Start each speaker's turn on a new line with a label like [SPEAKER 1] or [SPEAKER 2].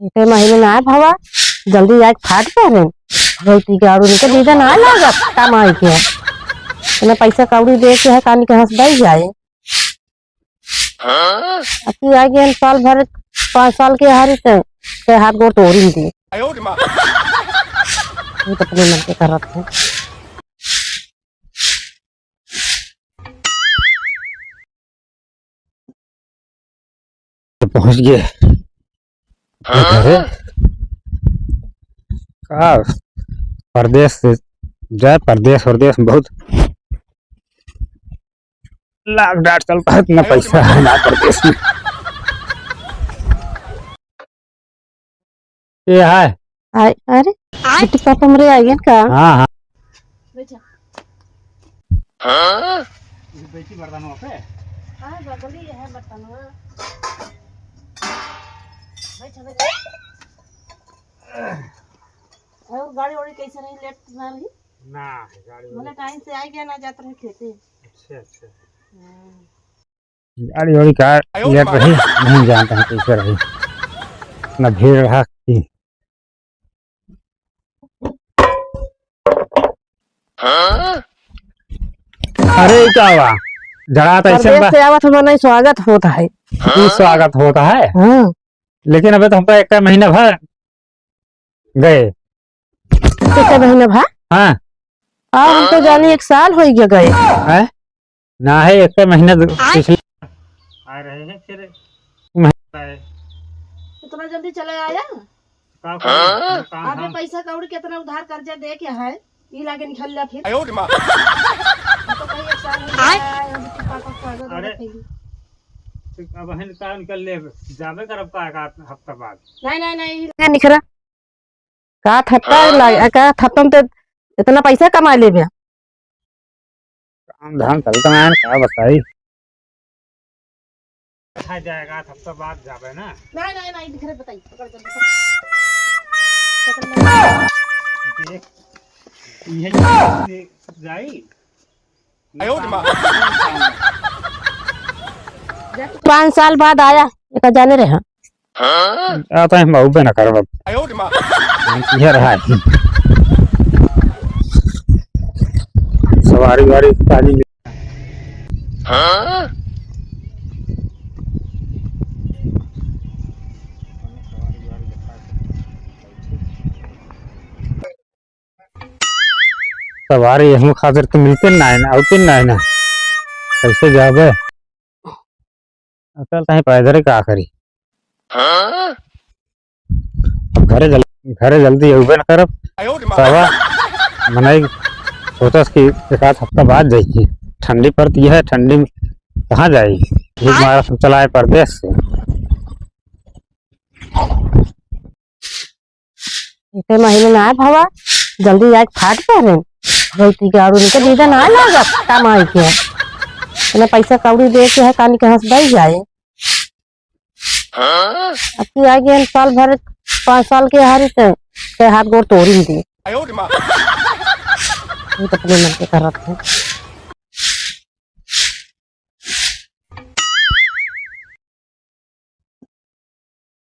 [SPEAKER 1] इतने महीने ना भावा जल्दी आज फाट पे रोटी के आड़ू निकल दीदा ना लागत कमाई के इतना पैसा कौड़ी दे के है कानी के हंस दई जाए अति आ गए साल भर 5 साल के हारी ते हाथ गोड़ तोड़ी दी ये तो अपने मन के करत है।
[SPEAKER 2] पहुंच गए का परदेश से जाए परदेश बहुत लाख डाट चलता है, इतना पैसा है ना परदेश में। ये है
[SPEAKER 1] अरे बेटी पापा मरे आ गए का।
[SPEAKER 2] हाँ हाँ
[SPEAKER 3] बेटी बर्तनों पे
[SPEAKER 1] हां बगली है बर्तनवा और गाड़ी वाड़ी कैसे नहीं लेट ना रही
[SPEAKER 3] ना गाड़ी
[SPEAKER 1] बोले टाइम से आ गया ना जात रहे खेते।
[SPEAKER 3] अच्छा
[SPEAKER 2] गाड़ी वाड़ी का लेट रही नहीं जानता है कैसे रही, इतना भीड़ रहा कि अरे क्या हुआ जरा तो ऐसे
[SPEAKER 1] परदेश से आवत हमारा स्वागत होता है।
[SPEAKER 2] स्वागत होता है
[SPEAKER 1] हाँ
[SPEAKER 2] लेकिन अबे तो हम तो एक महीना भर गए।
[SPEAKER 1] एक महीना भा
[SPEAKER 2] हाँ
[SPEAKER 1] हम तो जानी 1 साल हो गया गए
[SPEAKER 2] है ना है एक महीना पिछले
[SPEAKER 3] आ रहे हैं फिर
[SPEAKER 1] इतना जल्दी चले आया। आपने पैसा कौड़ी कितना उधार कर्जा दे के है ई लागे निकल ला फिर तो कहीं 1 साल हो गया पापा स्वागत
[SPEAKER 3] अरे।
[SPEAKER 1] करेंगे।
[SPEAKER 3] अब हन का निकल ले जाबे करब का हफ्ता बाद
[SPEAKER 1] नहीं निखरा का थप्पा लगा का थप्पन तो इतना पैसा कमा ले बे
[SPEAKER 2] काम धाम चलता है क्या बताई।
[SPEAKER 3] खा जाएगा हफ्ता बाद जाबे ना।
[SPEAKER 1] नहीं निखरा बताइए पकड़ जल्दी
[SPEAKER 3] देख ये जाई
[SPEAKER 1] 5 साल बाद आया एक जाने रहे
[SPEAKER 2] आता है बहु पे ना करो यह रहा है सवारी वारी ताली सवारी हम खातिर तो मिलते ना है ना आउते ना है ना कैसे जाबे चलता है पैदल का करी घरे जल्दी उबे न करब सवा मनाई सोचस कि एक आध हफ्ता बाद जाइए ठंडी पड़ती है ठंडी में कहाँ जाएगी एक मारा सब चलाए परदेश से।
[SPEAKER 1] इतने महीने ना भावा जल्दी आज फाट पे रोटी के आड़ू निकल दीदा ना लागत कमाई के इतना पैसा कौड़ी दे के है कानी के हंस दई जाए अति आ गए साल भर 5 साल के हारी ते हाथ गोड़ तोड़ी दी ये तो अपने मन के करत है।